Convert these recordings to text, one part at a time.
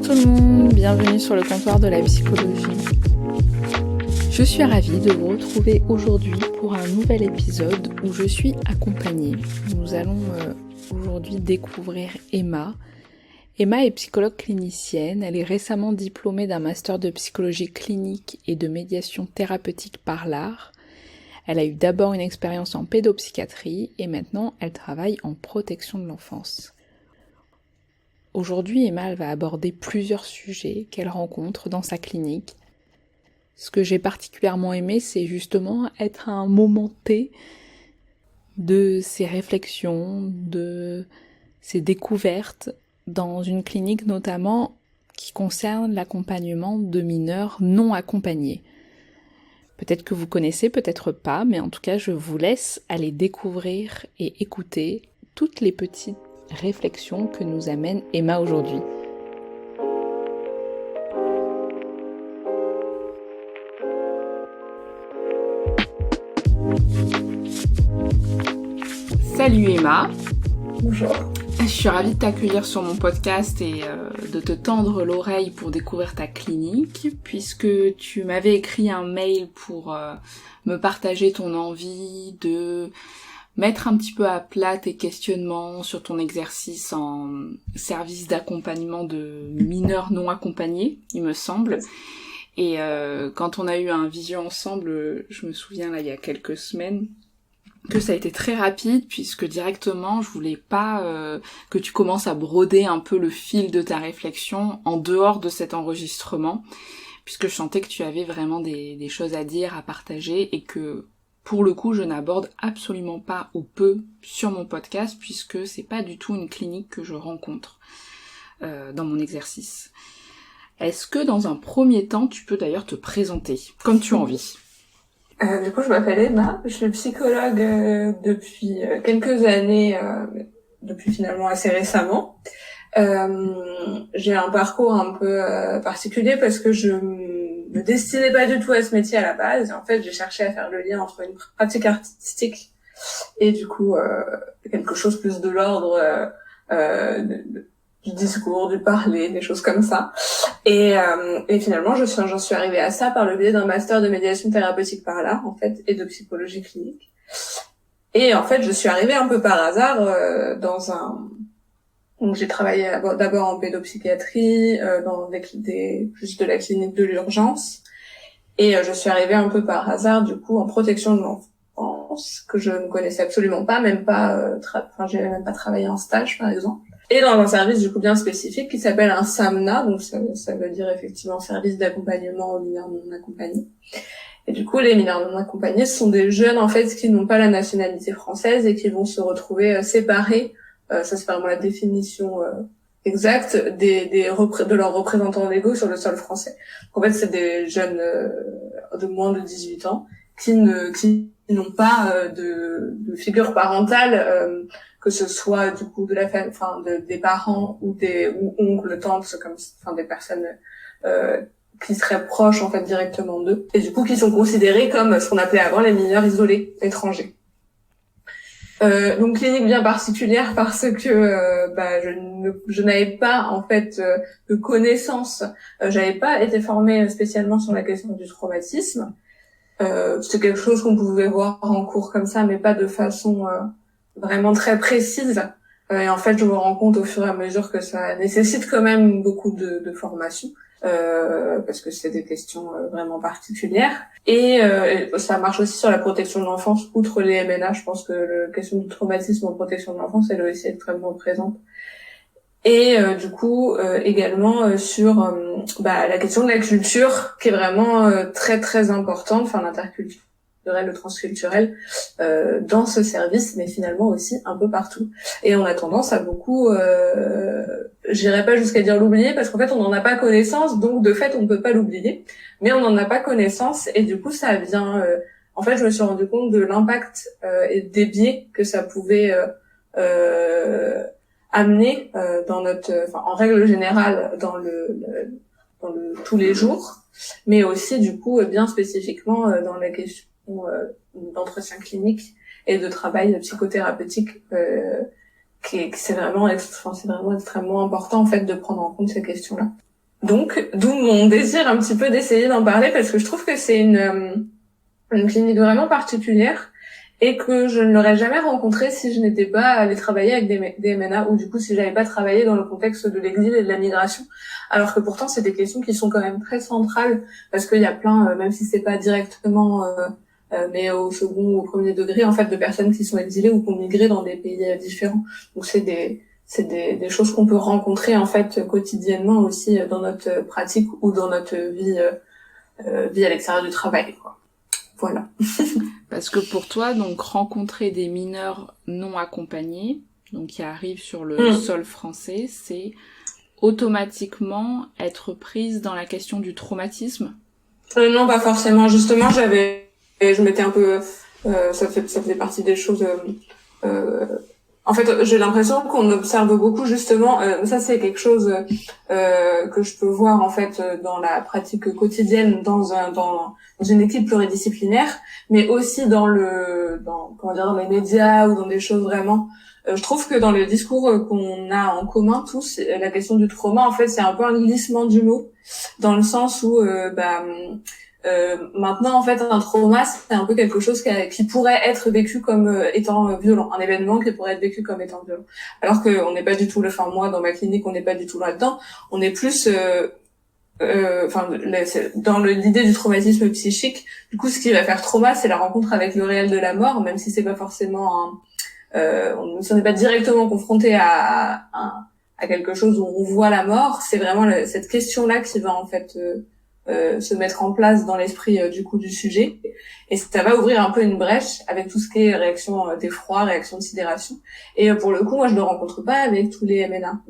Bonjour tout le monde, bienvenue sur le comptoir de la psychologie. Je suis ravie de vous retrouver aujourd'hui pour un nouvel épisode où je suis accompagnée. Nous allons aujourd'hui découvrir Emma. Emma est psychologue clinicienne, elle est récemment diplômée d'un master de psychologie clinique et de médiation thérapeutique par l'art. Elle a eu d'abord une expérience en pédopsychiatrie et maintenant elle travaille en protection de l'enfance. Aujourd'hui, Emma elle va aborder plusieurs sujets qu'elle rencontre dans sa clinique. Ce que j'ai particulièrement aimé, c'est justement être à un moment T de ses réflexions, de ses découvertes dans une clinique notamment qui concerne l'accompagnement de mineurs non accompagnés. Peut-être que vous connaissez, peut-être pas, mais en tout cas, je vous laisse aller découvrir et écouter toutes les petites réflexions que nous amène Emma aujourd'hui. Salut Emma. Bonjour. Je suis ravie de t'accueillir sur mon podcast et de te tendre l'oreille pour découvrir ta clinique, puisque tu m'avais écrit un mail pour me partager ton envie de mettre un petit peu à plat tes questionnements sur ton exercice en service d'accompagnement de mineurs non accompagnés, il me semble. Et quand on a eu un visio ensemble, je me souviens là il y a quelques semaines, que ça a été très rapide puisque directement je voulais pas que tu commences à broder un peu le fil de ta réflexion en dehors de cet enregistrement, puisque je sentais que tu avais vraiment des choses à dire, à partager, et que pour le coup je n'aborde absolument pas ou peu sur mon podcast puisque c'est pas du tout une clinique que je rencontre dans mon exercice. Est-ce que dans un premier temps tu peux d'ailleurs te présenter comme tu as envie? Du coup, je m'appelle Emma, je suis psychologue depuis quelques années, depuis finalement assez récemment. J'ai un parcours un peu particulier parce que je me destinais pas du tout à ce métier à la base. En fait, j'ai cherché à faire le lien entre une pratique artistique et du coup quelque chose plus de l'ordre du discours, du parler, des choses comme ça. Et finalement, j'en suis arrivée à ça par le biais d'un master de médiation thérapeutique par l'art, en fait, et de psychologie clinique. Et en fait, je suis arrivée un peu par hasard donc j'ai travaillé d'abord en pédopsychiatrie, dans juste de la clinique de l'urgence. Et je suis arrivée un peu par hasard, du coup, en protection de l'enfance, que je ne connaissais absolument pas, même pas, j'avais même pas travaillé en stage, par exemple. Et dans un service du coup bien spécifique qui s'appelle un SAMNA, donc ça veut dire effectivement service d'accompagnement aux mineurs non accompagnés. Et du coup, les mineurs non accompagnés, ce sont des jeunes en fait qui n'ont pas la nationalité française et qui vont se retrouver séparés. Ça c'est vraiment la définition exacte de leurs représentants légaux sur le sol français. Donc, en fait, c'est des jeunes de moins de 18 ans qui n'ont pas de figure parentale. Que ce soit du coup de la famille, des parents ou oncles, tantes, des personnes qui seraient proches en fait directement d'eux, et du coup qui sont considérés comme ce qu'on appelait avant les mineurs isolés étrangers. Donc clinique bien particulière parce que je n'avais pas en fait de connaissances, j'avais pas été formée spécialement sur la question du traumatisme. C'est quelque chose qu'on pouvait voir en cours comme ça, mais pas de façon vraiment très précise. Et en fait, je me rends compte au fur et à mesure que ça nécessite quand même beaucoup de formation, parce que c'est des questions vraiment particulières. Et ça marche aussi sur la protection de l'enfance. Outre les MNA, je pense que la question du traumatisme en protection de l'enfance, elle est aussi extrêmement présente. Et du coup, également sur la question de la culture, qui est vraiment très très importante, l'interculture, le transculturel dans ce service, mais finalement aussi un peu partout. Et on a tendance à beaucoup, j'irais pas jusqu'à dire l'oublier, parce qu'en fait on n'en a pas connaissance, donc de fait on ne peut pas l'oublier, mais on n'en a pas connaissance, et du coup ça vient, en fait je me suis rendu compte de l'impact et des biais que ça pouvait amener en règle générale dans le tous les jours, mais aussi du coup bien spécifiquement dans la question d'entretien clinique et de travail psychothérapeutique, c'est vraiment extrêmement important en fait de prendre en compte ces questions-là. Donc, d'où mon désir un petit peu d'essayer d'en parler, parce que je trouve que c'est une clinique vraiment particulière et que je ne l'aurais jamais rencontrée si je n'étais pas allée travailler avec des MNA, ou du coup si j'avais pas travaillé dans le contexte de l'exil et de la migration. Alors que pourtant c'est des questions qui sont quand même très centrales, parce qu'il y a plein, même si c'est pas directement, mais au second ou au premier degré, en fait, de personnes qui sont exilées ou qui ont migré dans des pays différents. Donc c'est des choses qu'on peut rencontrer en fait quotidiennement aussi dans notre pratique ou dans notre vie à l'extérieur du travail, quoi. Voilà. Parce que pour toi, donc, rencontrer des mineurs non accompagnés, donc qui arrivent sur le sol français, c'est automatiquement être prise dans la question du traumatisme? Non, pas forcément. Justement, je m'étais un peu, ça faisait partie des choses. En fait, j'ai l'impression qu'on observe beaucoup justement. Ça, c'est quelque chose que je peux voir en fait dans la pratique quotidienne dans une équipe pluridisciplinaire, mais aussi dans les médias ou dans des choses vraiment. Je trouve que dans le discours qu'on a en commun tous, la question du trauma, en fait, c'est un peu un glissement du mot, dans le sens où maintenant, en fait, un trauma, c'est un peu quelque chose qui pourrait être vécu comme étant violent, un événement qui pourrait être vécu comme étant violent. Alors que on n'est pas du tout moi, dans ma clinique, on n'est pas du tout là-dedans. On est plus, dans l'idée du traumatisme psychique. Du coup, ce qui va faire trauma, c'est la rencontre avec le réel de la mort, même si c'est pas forcément si on n'est pas directement confronté à quelque chose où on voit la mort. C'est vraiment cette question-là qui va en fait se mettre en place dans l'esprit du sujet, et ça va ouvrir un peu une brèche avec tout ce qui est réaction d'effroi, réaction de sidération. Et pour le coup, moi je ne rencontre pas avec tous les MNA,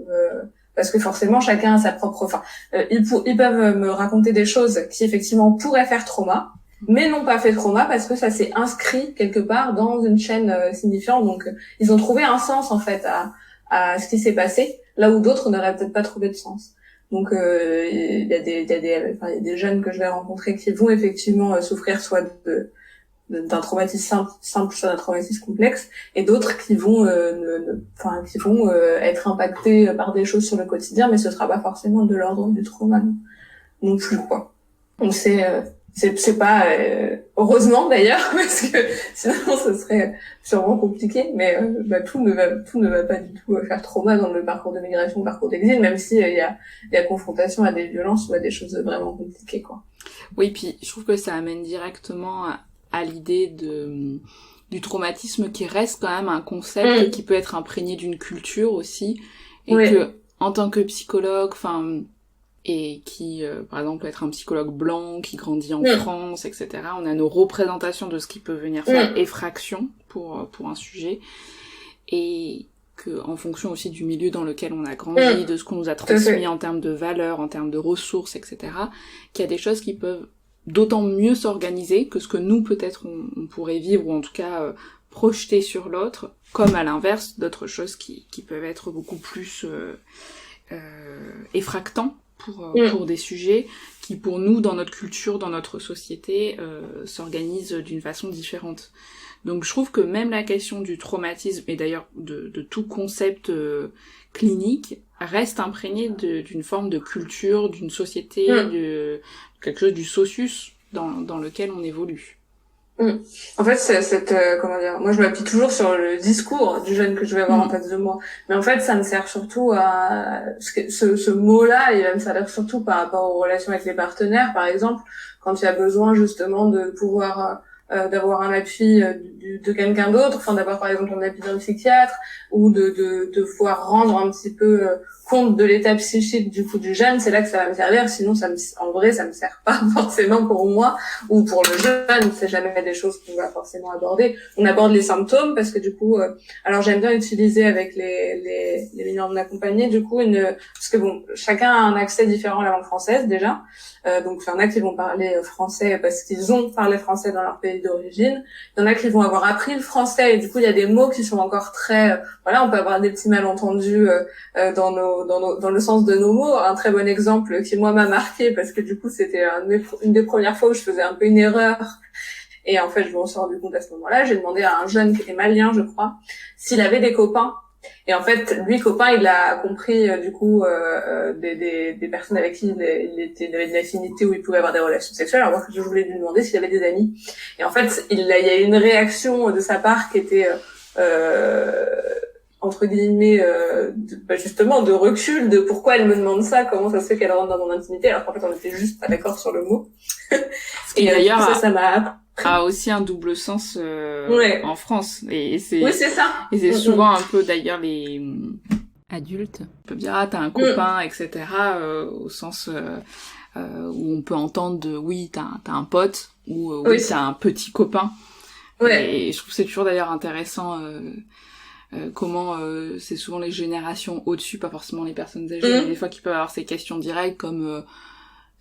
parce que forcément chacun a sa propre ils peuvent me raconter des choses qui effectivement pourraient faire trauma, mais n'ont pas fait trauma parce que ça s'est inscrit quelque part dans une chaîne signifiante. Donc ils ont trouvé un sens en fait à ce qui s'est passé, là où d'autres n'auraient peut-être pas trouvé de sens. Donc il y a des jeunes que je vais rencontrer qui vont effectivement souffrir soit d'un traumatisme simple, soit d'un traumatisme complexe, et d'autres qui vont être impactés par des choses sur le quotidien, mais ce sera pas forcément de l'ordre du trauma non plus, quoi. Donc c'est pas heureusement d'ailleurs, parce que sinon ce serait sûrement compliqué, mais tout ne va pas du tout faire trauma dans le parcours de migration, le parcours d'exil, même si il y a confrontation à des violences ou à des choses vraiment compliquées, quoi. Oui, puis je trouve que ça amène directement à l'idée du traumatisme, qui reste quand même un concept qui peut être imprégné d'une culture aussi, et que en tant que psychologue, et qui, par exemple, peut être un psychologue blanc qui grandit en France, etc. On a nos représentations de ce qui peut venir faire effraction pour un sujet, et que en fonction aussi du milieu dans lequel on a grandi, de ce qu'on nous a transmis en termes de valeurs, en termes de ressources, etc., qu'il y a des choses qui peuvent d'autant mieux s'organiser que ce que nous, peut-être, on pourrait vivre, ou en tout cas projeter sur l'autre, comme à l'inverse d'autres choses qui peuvent être beaucoup plus effractants pour des sujets qui, pour nous, dans notre culture, dans notre société, s'organisent d'une façon différente. Donc je trouve que même la question du traumatisme, et d'ailleurs de tout concept clinique, reste imprégnée d'une forme de culture, d'une société, de quelque chose du socius dans lequel on évolue. En fait, moi je m'appuie toujours sur le discours du jeune que je vais avoir en face de moi, mais en fait ça me sert surtout à ce mot-là, il va me servir surtout par rapport aux relations avec les partenaires, par exemple, quand il y a besoin justement de pouvoir d'avoir un appui de quelqu'un d'autre, d'avoir par exemple un appui d'un psychiatre, ou de pouvoir rendre un petit peu compte de l'état psychique du jeune. C'est là que ça va me servir, sinon en vrai ça me sert pas forcément pour moi ou pour le jeune. C'est jamais des choses qu'on va forcément aborder. On aborde les symptômes parce que du coup alors j'aime bien utiliser avec les mineurs non accompagnés parce que chacun a un accès différent à la langue française déjà. Donc il y en a qui vont parler français parce qu'ils ont parlé français dans leur pays d'origine. Il y en a qui vont avoir appris le français, et du coup il y a des mots qui sont encore très on peut avoir des petits malentendus dans le sens de nos mots. Un très bon exemple qui moi m'a marqué, parce que du coup c'était une des premières fois où je faisais un peu une erreur, et en fait je m'en suis rendu compte à ce moment-là. J'ai demandé à un jeune qui était malien, je crois, s'il avait des copains Et en fait, lui, copain, il a compris du coup des personnes avec qui il avait une affinité où il pouvait avoir des relations sexuelles. Alors moi, je voulais lui demander s'il avait des amis. Et en fait, il y a eu une réaction de sa part qui était entre guillemets justement de recul, de pourquoi elle me demande ça, comment ça se fait qu'elle rentre dans mon intimité, alors qu'en fait on était juste pas d'accord sur le mot. Et d'ailleurs, ça m'a a aussi un double sens ouais. en France, et c'est oui, c'est ça. Et c'est souvent un peu d'ailleurs les adultes peuvent dire ah t'as un copain etc. Au sens où on peut entendre de oui t'as un pote ou oui t'as un petit copain. Ouais. Et je trouve que c'est toujours d'ailleurs intéressant comment c'est souvent les générations au-dessus, pas forcément les personnes âgées, mais des fois qui peuvent avoir ces questions directes comme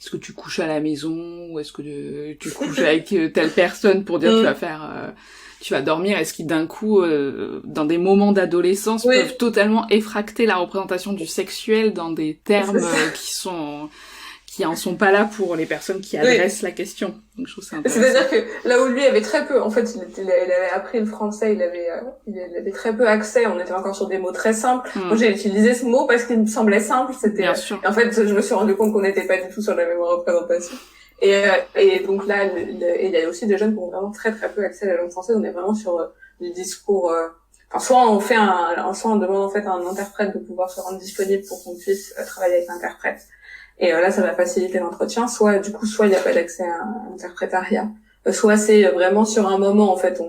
est-ce que tu couches à la maison ou est-ce que tu couches avec telle personne pour dire tu vas dormir, est-ce qu'ils d'un coup dans des moments d'adolescence peuvent totalement effracter la représentation du sexuel dans des termes qui en sont pas là pour les personnes qui adressent la question. Donc je trouve ça intéressant. C'est-à-dire que là où lui avait très peu, en fait, il avait appris le français, il avait très peu accès, on était encore sur des mots très simples. Moi j'ai utilisé ce mot parce qu'il me semblait simple, c'était Bien sûr. Et en fait, je me suis rendu compte qu'on n'était pas du tout sur la même représentation. Et donc là, il y a aussi des jeunes qui ont vraiment très très peu accès à la langue française, on est vraiment sur du discours soit on demande en fait à un interprète de pouvoir se rendre disponible pour qu'on puisse travailler avec l'interprète. Et là, ça va faciliter l'entretien. Soit il n'y a pas d'accès à un interprétariat. Soit c'est vraiment sur un moment, en fait,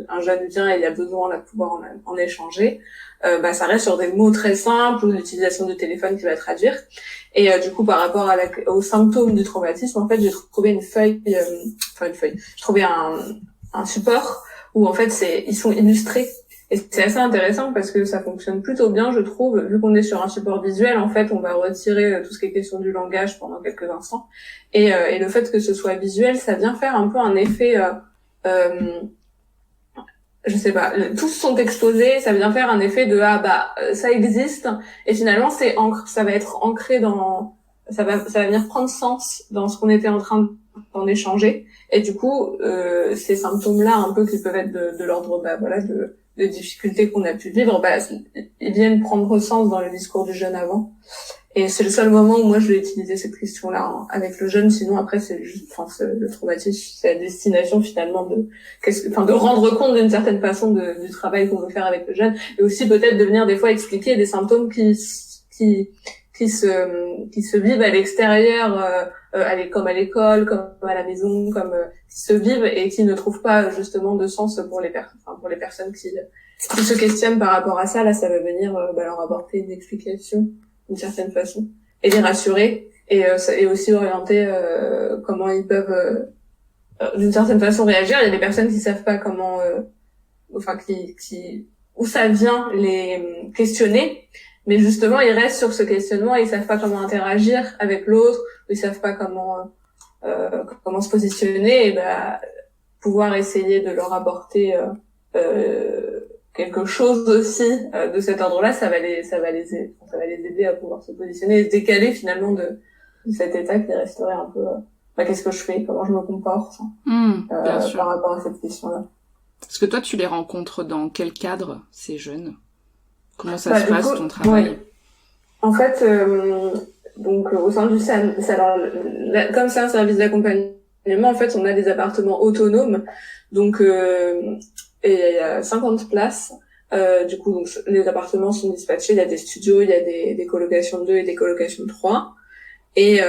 un jeune vient et il a besoin de pouvoir en échanger. Ça reste sur des mots très simples ou l'utilisation du téléphone qui va traduire. Et du coup, par rapport aux symptômes du traumatisme, en fait, j'ai trouvé une feuille. J'ai trouvé un support où, en fait, ils sont illustrés. Et c'est assez intéressant parce que ça fonctionne plutôt bien, je trouve. Vu qu'on est sur un support visuel, en fait, on va retirer tout ce qui est question du langage pendant quelques instants. Et le fait que ce soit visuel, ça vient faire un peu un effet... je sais pas, tous sont exposés, ça vient faire un effet de ça existe, et finalement ça va être ancré ça va venir prendre sens dans ce qu'on était en train d'en échanger. Et du coup, ces symptômes-là, un peu qui peuvent être de l'ordre de difficultés qu'on a pu vivre, ils viennent prendre sens dans le discours du jeune avant. Et c'est le seul moment où moi je vais utiliser cette question-là avec le jeune. Sinon après c'est juste, le traumatisme, c'est la destination finalement de rendre compte d'une certaine façon du travail qu'on veut faire avec le jeune, et aussi peut-être de venir des fois expliquer des symptômes qui se vivent à l'extérieur, comme à l'école, comme à la maison, qui se vivent et qui ne trouvent pas justement de sens pour les personnes qui se questionnent par rapport à ça. Là, ça va venir leur apporter une explication d'une certaine façon et les rassurer et aussi orienter comment ils peuvent d'une certaine façon réagir. Il y a des personnes qui savent pas comment où ça vient les questionner, mais justement ils restent sur ce questionnement et ils savent pas comment interagir avec l'autre, ils savent pas comment se positionner, et pouvoir essayer de leur apporter quelque chose aussi de cet ordre-là, ça va les aider à pouvoir se positionner et se décaler finalement de cet état qui resterait un peu qu'est-ce que je fais, comment je me comporte bien sûr. Par rapport à cette question-là. Est-ce que toi tu les rencontres dans quel cadre, ces jeunes? Comment ça se passe ton travail? Ouais. En fait, donc au sein du SAN, comme c'est un service d'accompagnement, en fait on a des appartements autonomes, donc et il y a 50 places. Du coup, donc les appartements sont dispatchés. Il y a des studios, il y a des colocations de 2 et des colocations de 3. Et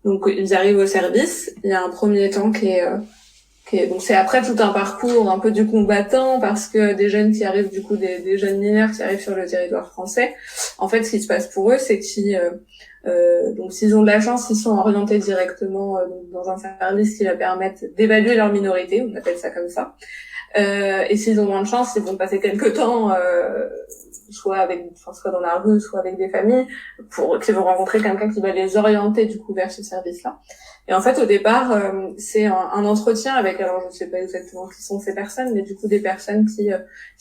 donc ils arrivent au service. Il y a un premier temps qui est donc c'est après tout un parcours un peu du combattant, parce que des jeunes qui arrivent, du coup des jeunes mineurs qui arrivent sur le territoire français. En fait, ce qui se passe pour eux, c'est que donc s'ils ont de la chance, ils sont orientés directement dans un service qui leur permettre d'évaluer leur minorité, on appelle ça comme ça. Et s'ils ont moins de chance, ils vont passer quelques temps soit dans la rue, soit avec des familles, qui vont rencontrer quelqu'un qui va les orienter du coup vers ce service-là. Et en fait, au départ, c'est un entretien avec, alors je sais pas exactement qui sont ces personnes, mais du coup des personnes qui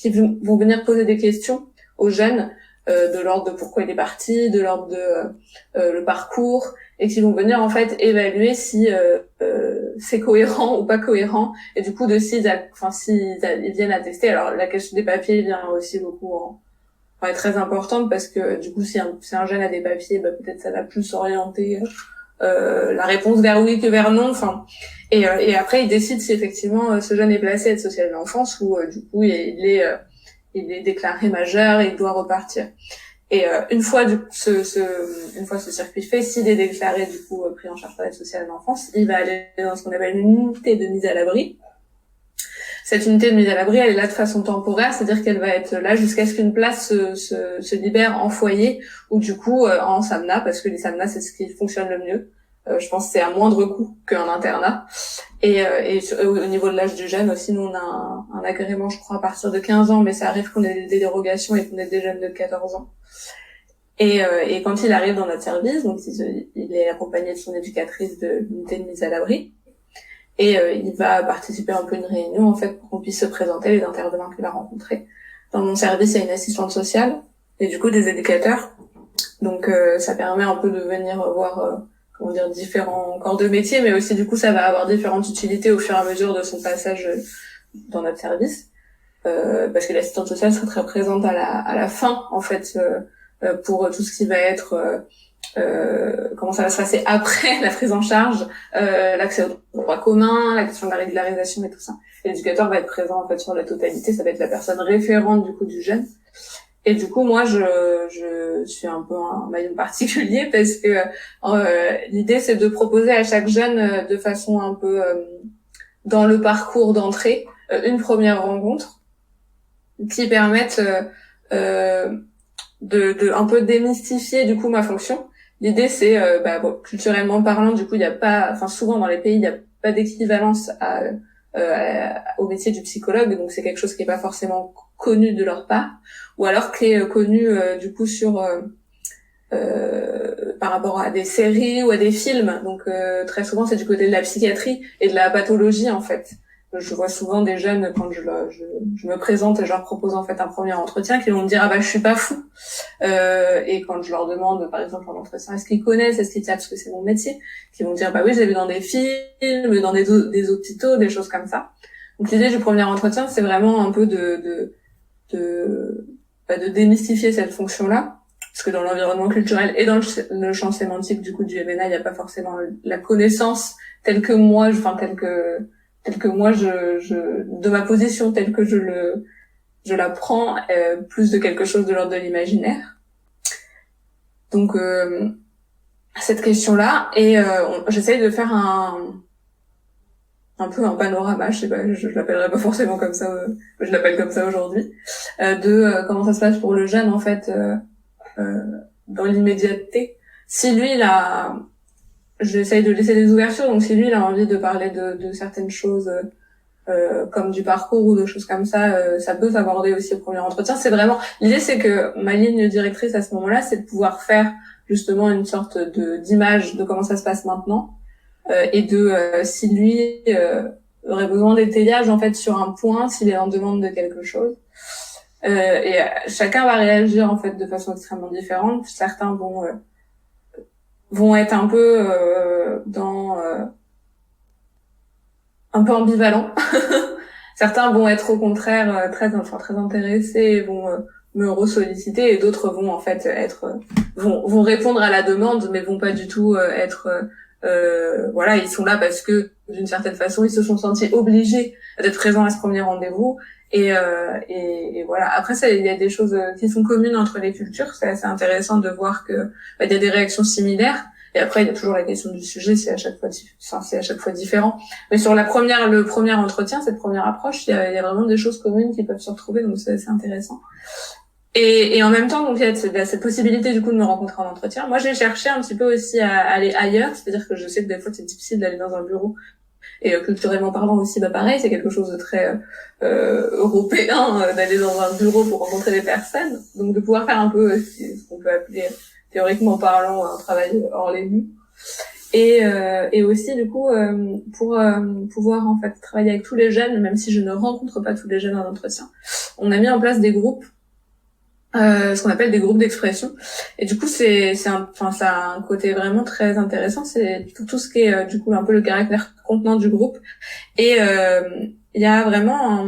vont venir poser des questions aux jeunes, de l'ordre de pourquoi il est parti, de l'ordre de le parcours, et qui vont venir en fait évaluer si c'est cohérent ou pas cohérent, et du coup s'ils viennent à tester. Alors la question des papiers vient aussi beaucoup est très importante, parce que du coup si un jeune a des papiers, peut-être ça va plus s'orienter la réponse vers oui que vers non. Et après ils décident si effectivement ce jeune est placé à l'aide sociale de l'enfance, ou du coup il est déclaré majeur et il doit repartir. Et une fois ce circuit fait, s'il est déclaré du coup pris en charge par l'aide sociale de l'enfance, il va aller dans ce qu'on appelle une unité de mise à l'abri. Cette unité de mise à l'abri, elle est là de façon temporaire, c'est-à-dire qu'elle va être là jusqu'à ce qu'une place se libère en foyer, ou du coup en SAMNA, parce que les SAMNA c'est ce qui fonctionne le mieux. Je pense que c'est à moindre coût qu'un internat. Et au niveau de l'âge du jeune aussi, nous on a un agrément, je crois, à partir de 15 ans, mais ça arrive qu'on ait des dérogations et qu'on ait des jeunes de 14 ans. Et quand il arrive dans notre service, donc il est accompagné de son éducatrice de l'unité de mise à l'abri, et il va participer un peu à une réunion en fait pour qu'on puisse se présenter les intervenants qu'il a rencontrés. Dans mon service, il y a une assistante sociale et du coup des éducateurs. Donc ça permet un peu de venir voir différents corps de métier, mais aussi du coup ça va avoir différentes utilités au fur et à mesure de son passage dans notre service, parce que l'assistante sociale sera très présente à la fin en fait, pour tout ce qui va être comment ça va se passer après la prise en charge, l'accès aux droits communs, la question de la régularisation et tout ça. L'éducateur va être présent en fait sur la totalité, ça va être la personne référente du coup du jeune. Et du coup, moi, je suis un peu un maillon particulier, parce que l'idée, c'est de proposer à chaque jeune, de façon un peu dans le parcours d'entrée, une première rencontre qui permette de un peu démystifier du coup ma fonction. L'idée, c'est culturellement parlant, du coup, il y a pas, souvent dans les pays, il y a pas d'équivalence au métier du psychologue, donc c'est quelque chose qui est pas forcément connu de leur part, ou alors qui est connu du coup par rapport à des séries ou à des films. Donc très souvent c'est du côté de la psychiatrie et de la pathologie en fait. Je vois souvent des jeunes, quand je me présente et je leur propose en fait un premier entretien, qui vont me dire je suis pas fou, et quand je leur demande par exemple en entretien est-ce qu'ils connaissent, est-ce qu'ils savent ce que c'est mon métier, qui vont dire oui, je l'ai vu dans des films, dans des hôpitaux, des choses comme ça. Donc l'idée du premier entretien, c'est vraiment un peu de démystifier cette fonction-là, parce que dans l'environnement culturel et dans le champ sémantique du coup du MNA, il n'y a pas forcément la connaissance telle que moi, de ma position, telle que je la prends, plus de quelque chose de l'ordre de l'imaginaire. Donc cette question-là, et j'essaye de faire un peu un panorama, je sais pas, je l'appellerai pas forcément comme ça, je l'appelle comme ça aujourd'hui, comment ça se passe pour le jeune en fait, dans l'immédiateté. Si lui j'essaye de laisser des ouvertures, donc si lui il a envie de parler de certaines choses comme du parcours ou de choses comme ça, ça peut s'aborder aussi au premier entretien. C'est vraiment l'idée, c'est que ma ligne directrice à ce moment-là, c'est de pouvoir faire justement une sorte d'image de comment ça se passe maintenant, et si lui aurait besoin d'étayage en fait sur un point, s'il est en demande de quelque chose. Et chacun va réagir en fait de façon extrêmement différente. Certains vont être un peu un peu ambivalents. Certains vont être au contraire très intéressés et vont me ressolliciter, et d'autres vont en fait vont répondre à la demande, mais vont pas du tout être ils sont là parce que d'une certaine façon ils se sont sentis obligés d'être présents à ce premier rendez-vous, et voilà. Après ça, il y a des choses qui sont communes entre les cultures, c'est assez intéressant de voir que il y a des réactions similaires, et après il y a toujours la question du sujet, c'est à chaque fois différent, mais sur le premier entretien, cette première approche, il y a vraiment des choses communes qui peuvent se retrouver, donc c'est intéressant. Et en même temps, donc il y a cette possibilité du coup de me rencontrer en entretien. Moi, j'ai cherché un petit peu aussi à aller ailleurs, c'est-à-dire que je sais que des fois c'est difficile d'aller dans un bureau, et culturellement parlant aussi, pareil, c'est quelque chose de très européen, d'aller dans un bureau pour rencontrer des personnes, donc de pouvoir faire un peu ce qu'on peut appeler théoriquement parlant un travail hors les murs, et aussi du coup pour pouvoir en fait travailler avec tous les jeunes, même si je ne rencontre pas tous les jeunes en entretien, on a mis en place des groupes ce qu'on appelle des groupes d'expression. Et du coup, ça a un côté vraiment très intéressant. C'est tout ce qui est du coup un peu le caractère contenant du groupe. Et il y a vraiment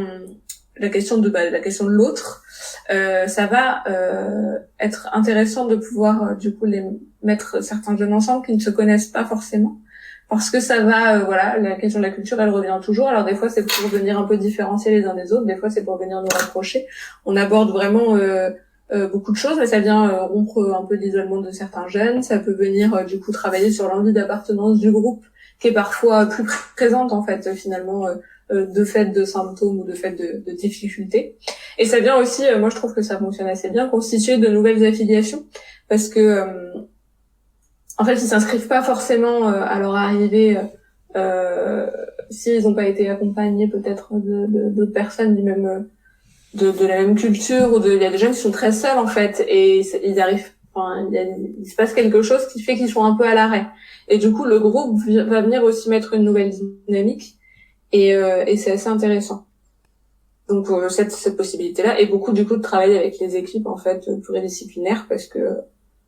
la question de l'autre. Ça va être intéressant de pouvoir du coup les mettre certains jeunes ensemble qui ne se connaissent pas forcément. Parce que ça va, voilà, la question de la culture, elle revient toujours. Alors des fois, c'est pour venir un peu différencier les uns des autres. Des fois, c'est pour venir nous rapprocher. On aborde vraiment beaucoup de choses, mais ça vient rompre un peu l'isolement de certains jeunes. Ça peut venir du coup travailler sur l'envie d'appartenance du groupe, qui est parfois plus présente en fait finalement de fait de symptômes ou de fait de difficultés. Et ça vient aussi, moi je trouve que ça fonctionne assez bien, constituer de nouvelles affiliations, parce que en fait ils s'inscrivent pas forcément à leur arrivée s'ils n'ont pas été accompagnés peut-être d'autres personnes du même de la même culture, ou il y a des jeunes qui sont très seuls en fait, et ils arrivent, enfin il se passe quelque chose qui fait qu'ils sont un peu à l'arrêt, et du coup le groupe va venir aussi mettre une nouvelle dynamique, et c'est assez intéressant. Donc cette possibilité là, et beaucoup du coup de travailler avec les équipes en fait pluridisciplinaires, parce que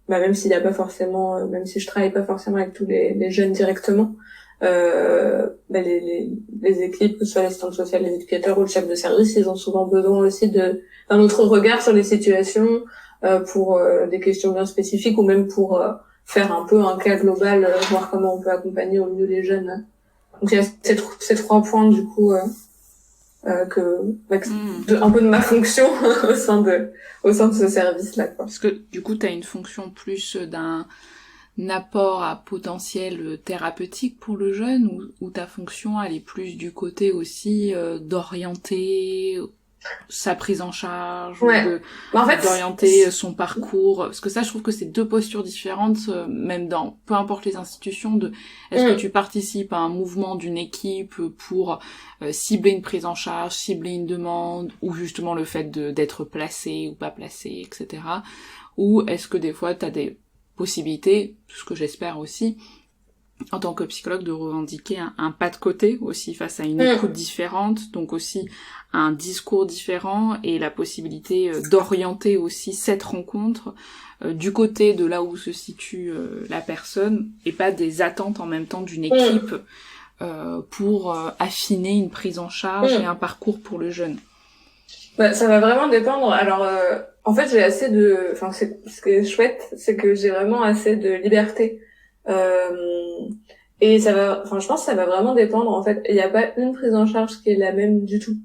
même s'il y a pas forcément, même si je travaille pas forcément avec tous les jeunes directement, les équipes, que ce soit l'assistante sociale, les éducateurs ou le chef de service, ils ont souvent besoin aussi d'un autre regard sur les situations, pour des questions bien spécifiques, ou même pour faire un peu un cas global, voir comment on peut accompagner au mieux les jeunes. Donc il y a ces 3 points du coup un peu de ma fonction au sein de ce service là, quoi. Parce que du coup t'as une fonction plus d'un apport à potentiel thérapeutique pour le jeune, ou ta fonction elle est plus du côté aussi d'orienter sa prise en charge, ouais. d'orienter son parcours, parce que ça je trouve que c'est 2 postures différentes, même dans peu importe les institutions, est-ce que tu participes à un mouvement d'une équipe pour cibler une prise en charge, cibler une demande, ou justement le fait d'être placé ou pas placé, etc. Ou est-ce que des fois t'as des possibilités, ce que j'espère aussi, en tant que psychologue, de revendiquer un pas de côté aussi face à une écoute différente, donc aussi un discours différent, et la possibilité d'orienter aussi cette rencontre du côté de là où se situe la personne, et pas des attentes en même temps d'une équipe pour affiner une prise en charge et un parcours pour le jeune. Bah, ça va vraiment dépendre. Alors, en fait, j'ai assez de... Enfin, ce qui est chouette, c'est que j'ai vraiment assez de liberté. Et ça va... Enfin, je pense que ça va vraiment dépendre. En fait, il n'y a pas une prise en charge qui est la même du tout.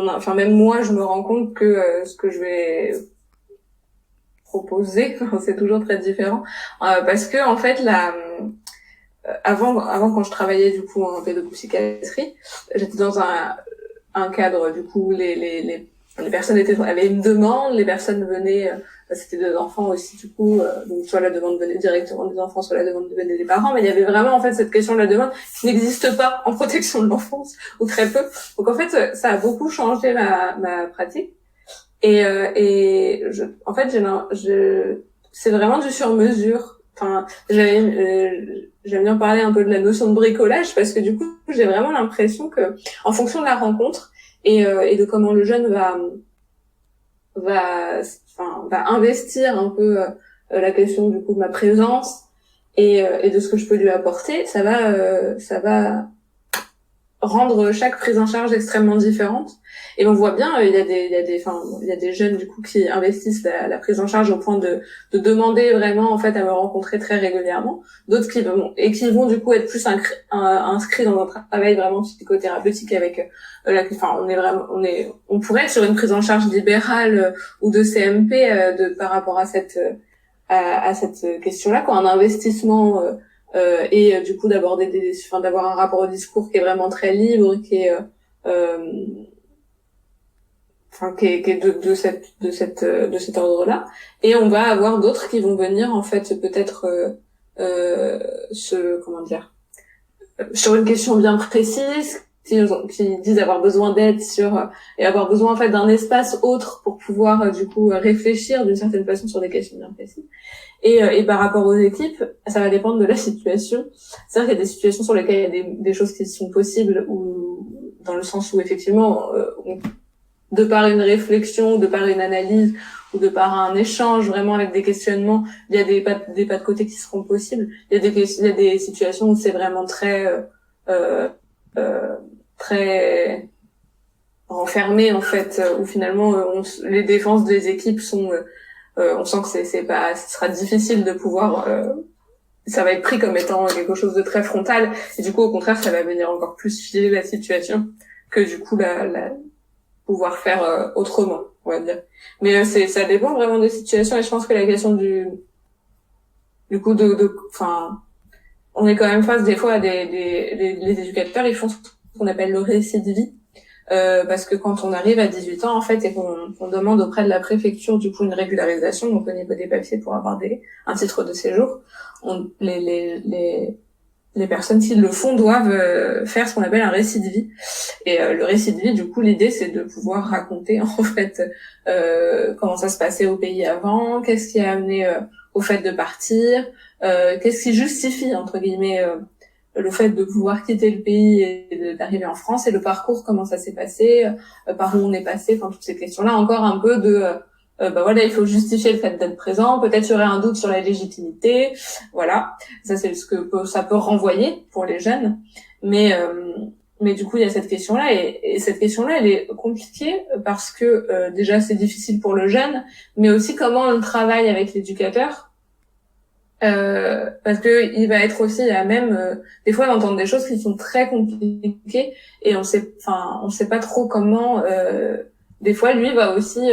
Enfin, même moi, je me rends compte que ce que je vais proposer, c'est toujours très différent. Parce que, en fait, avant, quand je travaillais, du coup, en pédopsychiatrie, j'étais dans un cadre, du coup, les personnes avaient une demande, les personnes venaient, c'était des enfants aussi, du coup, donc soit la demande venait directement des enfants, soit la demande venait des parents, mais il y avait vraiment en fait cette question de la demande qui n'existe pas en protection de l'enfance, ou très peu. Donc en fait, ça a beaucoup changé ma pratique, et en fait, c'est vraiment du sur-mesure. Enfin, j'aime bien parler un peu de la notion de bricolage, parce que du coup, j'ai vraiment l'impression que, en fonction de la rencontre et de comment le jeune va investir un peu la question du coup de ma présence et de ce que je peux lui apporter, ça va rendre chaque prise en charge extrêmement différente. Et on voit bien, il y a des jeunes du coup qui investissent la prise en charge au point de demander vraiment en fait à me rencontrer très régulièrement. D'autres qui vont du coup être plus inscrits dans un travail vraiment psychothérapeutique avec on pourrait être sur une prise en charge libérale ou de CMP par rapport à cette question-là, quoi, un investissement et du coup d'avoir un rapport au discours qui est vraiment très libre, qui est de cet ordre-là. Et on va avoir d'autres qui vont venir en fait peut-être sur une question bien précise, qui disent avoir besoin d'aide et avoir besoin en fait d'un espace autre pour pouvoir du coup réfléchir d'une certaine façon sur des questions bien précises. Et par rapport aux équipes, ça va dépendre de la situation. C'est-à-dire qu'il y a des situations sur lesquelles il y a des choses qui sont possibles, ou dans le sens où effectivement de par une réflexion, de par une analyse, ou de par un échange vraiment avec des questionnements, il y a des pas de côté qui seront possibles. Il y a des situations où c'est vraiment très renfermé en fait, où finalement les défenses des équipes sont on sent que ce sera difficile de pouvoir ça va être pris comme étant quelque chose de très frontal, et du coup au contraire ça va venir encore plus filer la situation que du coup pouvoir faire autrement, on va dire. Mais ça dépend vraiment des situations, et je pense que la question du coup enfin on est quand même face des fois à les éducateurs, ils font ce qu'on appelle le récit de vie. Parce que quand on arrive à 18 ans, en fait, et qu'on demande auprès de la préfecture, du coup, une régularisation, donc au niveau des papiers pour avoir un titre de séjour, les personnes qui le font doivent faire ce qu'on appelle un récit de vie. Et le récit de vie, du coup, l'idée, c'est de pouvoir raconter, en fait, comment ça se passait au pays avant, qu'est-ce qui a amené au fait de partir, qu'est-ce qui justifie, entre guillemets, le fait de pouvoir quitter le pays et d'arriver en France, et le parcours, comment ça s'est passé, par où on est passé, enfin toutes ces questions-là, encore un peu de voilà, il faut justifier le fait d'être présent, peut-être il y aurait un doute sur la légitimité, voilà, ça c'est ce que ça peut renvoyer pour les jeunes, mais du coup il y a cette question-là, et cette question-là elle est compliquée parce que déjà c'est difficile pour le jeune, mais aussi comment on travaille avec l'éducateur. Parce que il va être aussi à même des fois d'entendre des choses qui sont très compliquées, et on sait pas trop comment des fois lui va aussi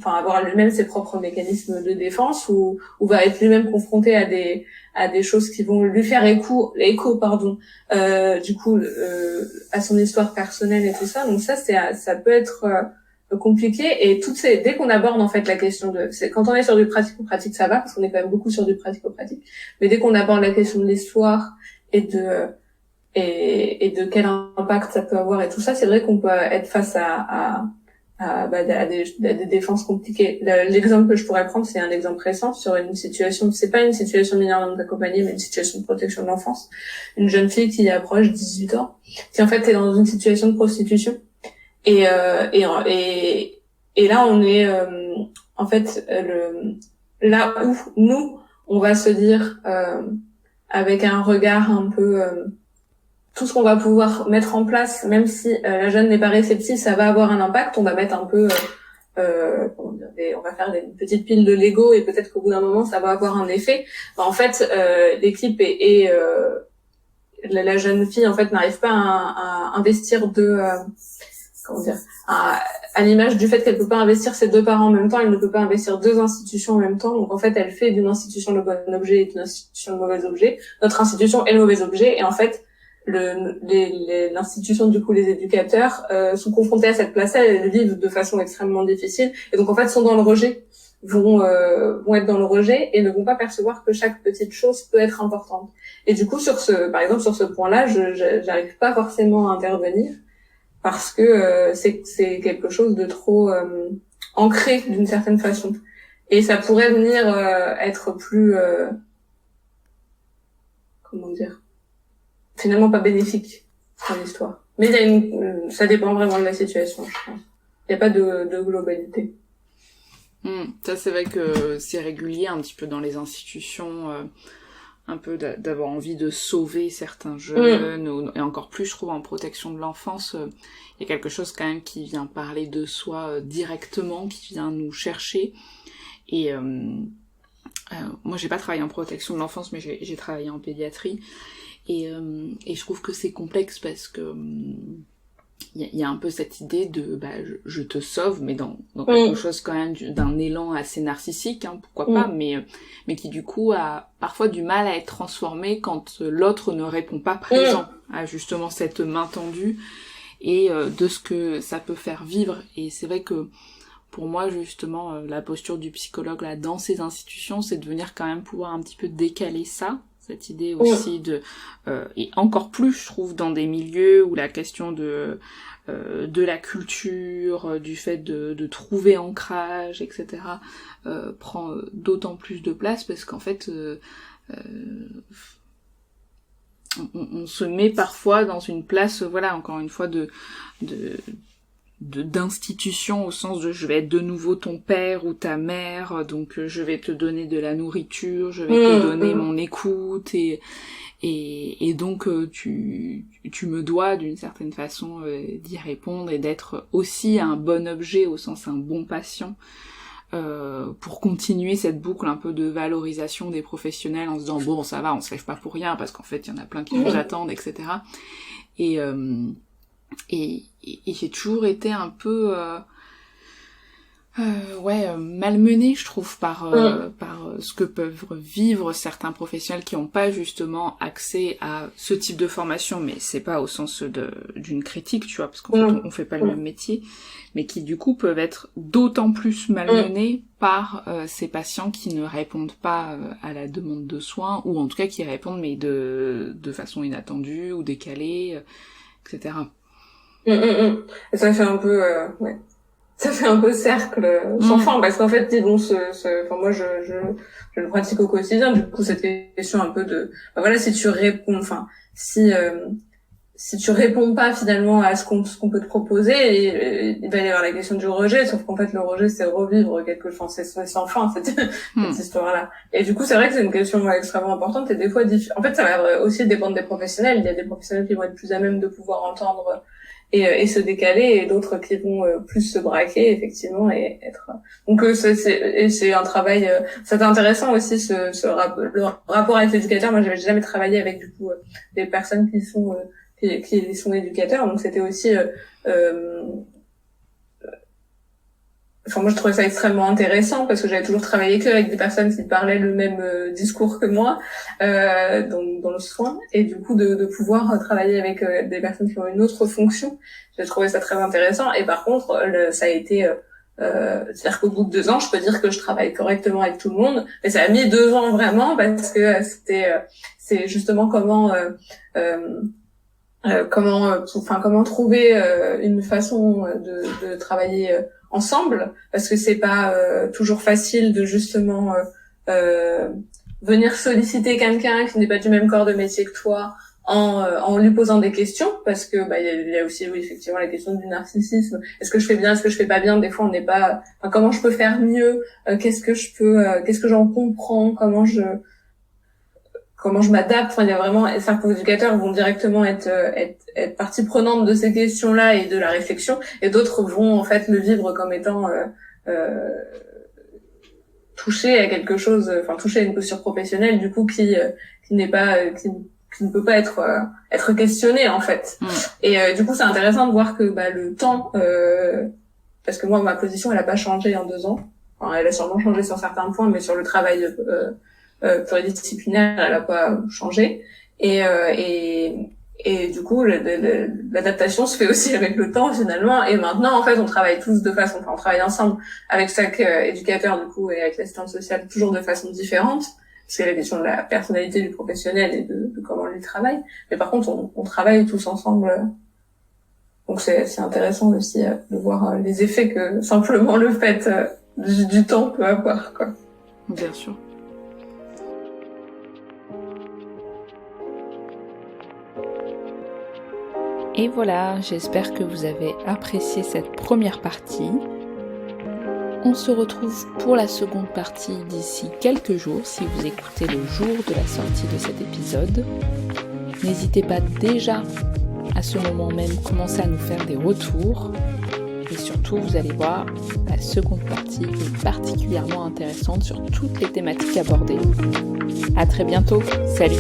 avoir lui-même ses propres mécanismes de défense, ou va être lui-même confronté à des choses qui vont lui faire écho du coup à son histoire personnelle et tout ça. Donc ça peut être compliqué, et dès qu'on aborde en fait la question quand on est sur du pratico-pratique ça va, parce qu'on est quand même beaucoup sur du pratico-pratique, mais dès qu'on aborde la question de l'histoire et de quel impact ça peut avoir et tout ça, c'est vrai qu'on peut être face à des défenses compliquées. L'exemple que je pourrais prendre, c'est un exemple récent sur une situation, c'est pas une situation de mineur non accompagné, mais une situation de protection de l'enfance. Une jeune fille qui approche 18 ans, qui en fait est dans une situation de prostitution. Et là on est en fait là où nous on va se dire avec un regard un peu tout ce qu'on va pouvoir mettre en place, même si la jeune n'est pas réceptive, ça va avoir un impact. On va mettre un peu on va faire une petite pile de Lego, et peut-être qu'au bout d'un moment ça va avoir un effet. En fait l'équipe et la jeune fille en fait n'arrive pas à investir à l'image du fait qu'elle peut pas investir ses deux parents en même temps, elle ne peut pas investir deux institutions en même temps. Donc en fait, elle fait d'une institution le bon objet et d'une institution le mauvais objet. Notre institution est le mauvais objet, et en fait, l'institution, du coup, les éducateurs sont confrontés à cette place-là, et le vivent de façon extrêmement difficile, et donc en fait sont dans le rejet, vont être dans le rejet, et ne vont pas percevoir que chaque petite chose peut être importante. Et du coup, par exemple sur ce point-là, j'arrive pas forcément à intervenir, parce que c'est quelque chose de trop ancré d'une certaine façon, et ça pourrait venir être plus comment dire, finalement pas bénéfique pour l'histoire. Mais ça dépend vraiment de la situation, je pense. Il n'y a pas de globalité. Ça c'est vrai que c'est régulier un petit peu dans les institutions, un peu d'avoir envie de sauver certains jeunes, et encore plus je trouve en protection de l'enfance, il y a quelque chose quand même qui vient parler de soi directement, qui vient nous chercher. Et moi j'ai pas travaillé en protection de l'enfance, mais j'ai travaillé en pédiatrie, et je trouve que c'est complexe parce que il y a un peu cette idée de je te sauve, mais dans quelque chose quand même d'un élan assez narcissique, hein, pourquoi pas, mais qui du coup a parfois du mal à être transformé quand l'autre ne répond pas présent à justement cette main tendue, et de ce que ça peut faire vivre. Et c'est vrai que pour moi justement la posture du psychologue là dans ces institutions, c'est de venir quand même pouvoir un petit peu décaler ça, cette idée aussi et encore plus je trouve dans des milieux où la question de la culture, du fait de trouver ancrage, etc. Prend d'autant plus de place, parce qu'en fait on se met parfois dans une place, voilà, encore une fois, d'institution au sens de je vais être de nouveau ton père ou ta mère, donc je vais te donner de la nourriture, je vais te donner mon écoute et donc tu me dois d'une certaine façon d'y répondre et d'être aussi un bon objet au sens un bon patient pour continuer cette boucle un peu de valorisation des professionnels en se disant bon ça va, on se lève pas pour rien parce qu'en fait il y en a plein qui nous attendent, etc. Et j'ai toujours été un peu malmenée, je trouve, par ce que peuvent vivre certains professionnels qui n'ont pas justement accès à ce type de formation, mais c'est pas au sens d'une critique, tu vois, parce qu'en fait on fait pas le même métier, mais qui du coup peuvent être d'autant plus malmenés par ces patients qui ne répondent pas à la demande de soins, ou en tout cas qui répondent mais de façon inattendue ou décalée, etc. Et ça fait un peu ça fait un peu cercle sans fin, parce qu'en fait bon moi je le pratique au quotidien, du coup cette question un peu de si tu réponds si tu réponds pas finalement à ce qu'on peut te proposer, et il va y avoir la question du rejet, sauf qu'en fait le rejet c'est revivre c'est sans fin cette histoire là, et du coup c'est vrai que c'est une question extrêmement importante, et des fois en fait ça va aussi dépendre des professionnels. Il y a des professionnels qui vont être plus à même de pouvoir entendre et se décaler, et d'autres qui vont plus se braquer effectivement et être donc c'est un travail c'est intéressant aussi le rapport avec l'éducateur. Moi j'avais jamais travaillé avec du coup des personnes qui sont éducateurs, donc c'était aussi moi je trouvais ça extrêmement intéressant, parce que j'avais toujours travaillé avec des personnes qui parlaient le même discours que moi dans le soin, et du coup de pouvoir travailler avec des personnes qui ont une autre fonction, j'ai trouvé ça très intéressant. Et par contre ça a été c'est-à-dire qu'au bout de 2 ans je peux dire que je travaille correctement avec tout le monde, mais ça a mis 2 ans vraiment, parce que c'est justement comment trouver une façon de travailler ensemble, parce que c'est pas toujours facile de justement venir solliciter quelqu'un qui n'est pas du même corps de métier que toi en lui posant des questions, parce que il y a aussi effectivement la question du narcissisme. Est-ce que je fais bien, est-ce que je fais pas bien? Des fois on n'est pas comment je peux faire mieux, qu'est-ce que j'en comprends, comment je m'adapte. Il y a vraiment certains éducateurs vont directement être partie prenante de ces questions-là et de la réflexion, et d'autres vont en fait le vivre comme étant touché à quelque chose, touché à une posture professionnelle du coup qui n'est pas qui ne peut pas être questionné en fait. Et du coup c'est intéressant de voir que le temps parce que moi ma position elle a pas changé en 2 ans. Elle a sûrement changé sur certains points, mais sur le travail pluridisciplinaire elle a pas changé, et du coup l'adaptation se fait aussi avec le temps finalement. Et maintenant en fait on travaille tous on travaille ensemble avec chaque éducateur du coup, et avec l'assistante sociale toujours de façon différente, parce qu'il y a la question de la personnalité du professionnel et de comment lui travaille, mais par contre on travaille tous ensemble, donc c'est intéressant aussi de voir les effets que simplement le fait du temps peut avoir, quoi. Bien sûr. Et voilà, j'espère que vous avez apprécié cette première partie. On se retrouve pour la seconde partie d'ici quelques jours, si vous écoutez le jour de la sortie de cet épisode. N'hésitez pas déjà, à ce moment même, commencer à nous faire des retours. Et surtout, vous allez voir, la seconde partie est particulièrement intéressante sur toutes les thématiques abordées. À très bientôt, salut!